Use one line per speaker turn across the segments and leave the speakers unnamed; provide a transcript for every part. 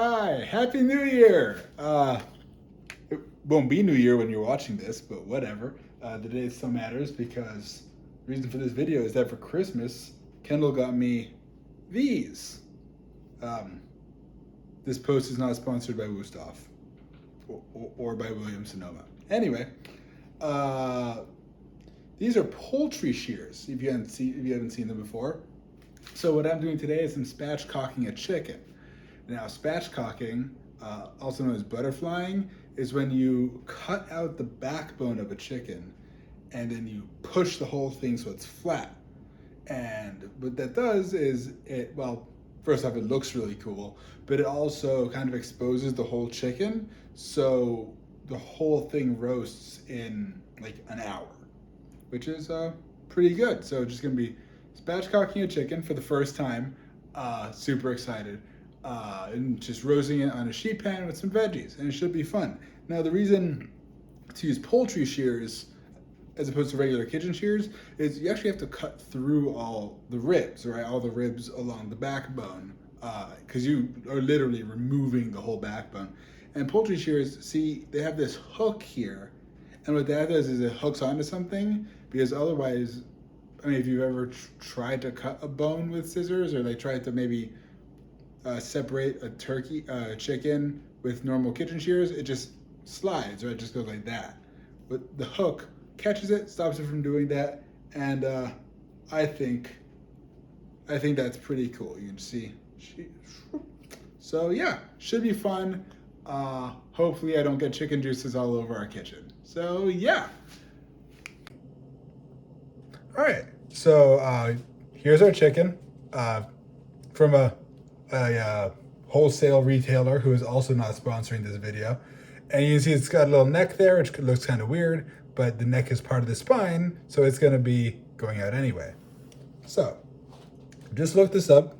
Hi, Happy New Year! It won't be New Year when you're watching this, but whatever. The day still matters because the reason for this video is that for Christmas, Kendall got me these. Um, this post is not sponsored by Wusthof or by Williams Sonoma. Anyway, uh, these are poultry shears. If you haven't seen them before, so what I'm doing today is I'm spatchcocking a chicken. Now, spatchcocking, also known as butterflying, is when you cut out the backbone of a chicken and then you push the whole thing so it's flat. And what that does is well, first off, it looks really cool, but it also kind of exposes the whole chicken, so the whole thing roasts in like an hour, which is pretty good. So just gonna be spatchcocking a chicken for the first time. Super excited. And just roasting it on a sheet pan with some veggies, and it should be fun. Now, the reason to use poultry shears as opposed to regular kitchen shears is you actually have to cut through all the ribs, right? All the ribs along the backbone, because you are literally removing the whole backbone. And poultry shears, see, they have this hook here, and what that does is it hooks onto something, because otherwise, I mean, if you've ever tried to cut a bone with scissors, or like tried to maybe separate a chicken with normal kitchen shears, it just slides, or it just goes like that. But the hook catches it, stops it from doing that, and I think that's pretty cool. You can see. So yeah, should be fun. Hopefully I don't get chicken juices all over our kitchen. So yeah. All right, so here's our chicken from a wholesale retailer who is also not sponsoring this video. And you can see it's got a little neck there, which looks kind of weird, but the neck is part of the spine, so it's gonna be going out anyway. So, just looked this up,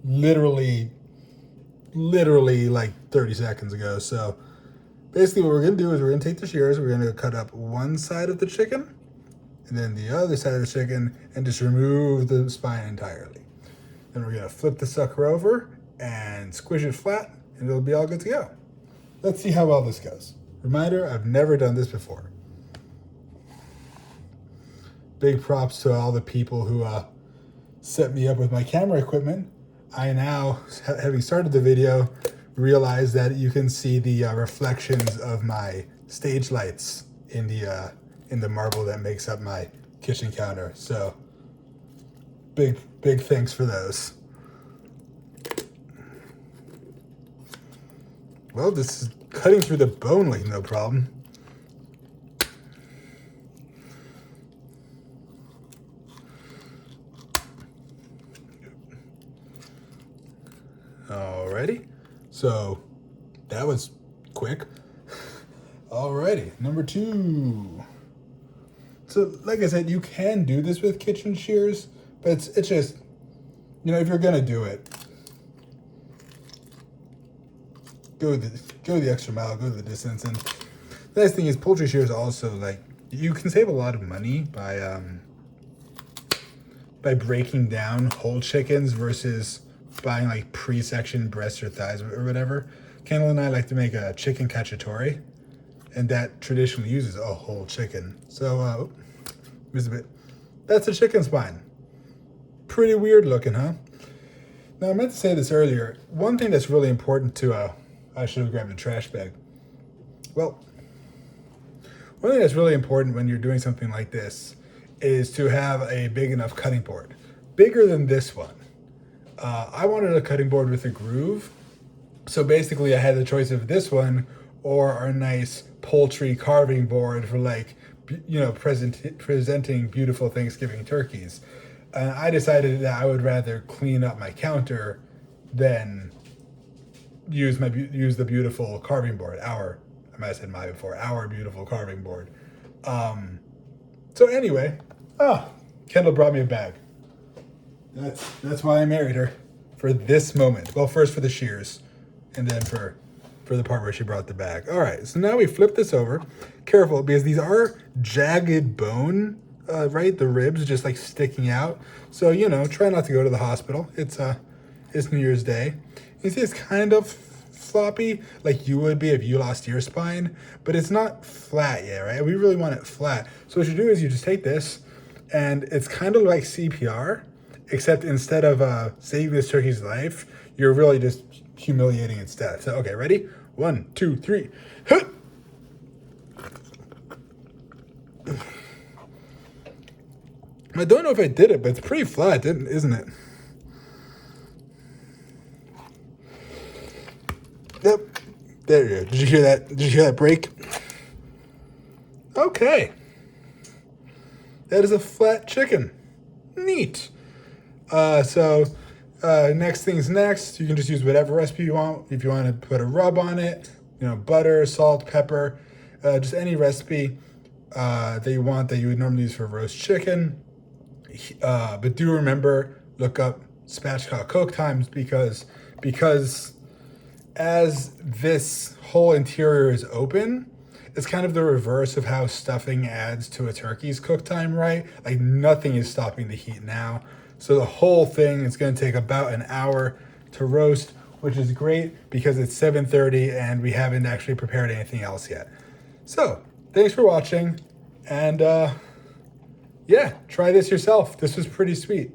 literally like 30 seconds ago. So basically what we're gonna do is we're gonna take the shears, we're gonna cut up one side of the chicken, and then the other side of the chicken, and just remove the spine entirely. Then we're gonna flip the sucker over and squish it flat, and it'll be all good to go. Let's see how well this goes. Reminder, I've never done this before. Big props to all the people who set me up with my camera equipment. I now, having started the video, realize that you can see the reflections of my stage lights in the marble that makes up my kitchen counter. So big thanks for those. Well, this is cutting through the bone like no problem. Alrighty, so that was quick. Alrighty, number 2. So like I said, you can do this with kitchen shears, but it's just, you know, if you're gonna do it, go the extra mile, go the distance. And the nice thing is poultry shears also, like, you can save a lot of money by breaking down whole chickens versus buying like pre-sectioned breasts or thighs or whatever. Kendall and I like to make a chicken cacciatore, and that traditionally uses a whole chicken. So, here's a bit. That's a chicken spine. Pretty weird looking, huh? Now, I meant to say this earlier. One thing that's really important to, I should have grabbed a trash bag. Well, one thing that's really important when you're doing something like this is to have a big enough cutting board. Bigger than this one. I wanted a cutting board with a groove. So basically I had the choice of this one or our nice poultry carving board for, like, you know, presenting beautiful Thanksgiving turkeys. I decided that I would rather clean up my counter than use the beautiful carving board. I might have said my before, our beautiful carving board. So anyway, Kendall brought me a bag. That's why I married her, for this moment. Well, first for the shears, and then for the part where she brought the bag. All right, so now we flip this over. Careful, because these are jagged bone, right? The ribs just like sticking out. So, you know, try not to go to the hospital. It's New Year's Day. You see it's kind of floppy like you would be if you lost your spine, but it's not flat yet, right? We really want it flat. So what you do is you just take this, and it's kind of like CPR, except instead of saving this turkey's life, you're really just humiliating its death. So, okay, ready? 1, 2, 3. Huh! I don't know if I did it, but it's pretty flat, isn't it? Yep. There you go. Did you hear that? Did you hear that break? Okay. That is a flat chicken. Neat. Next thing's next. You can just use whatever recipe you want. If you want to put a rub on it, butter, salt, pepper, just any recipe that you want that you would normally use for roast chicken. But do remember, look up spatchcock cook times because as this whole interior is open, it's kind of the reverse of how stuffing adds to a turkey's cook time, right? Like nothing is stopping the heat now. So the whole thing is going to take about an hour to roast, which is great because it's 7:30 and we haven't actually prepared anything else yet. So thanks for watching, and yeah, try this yourself. This was pretty sweet.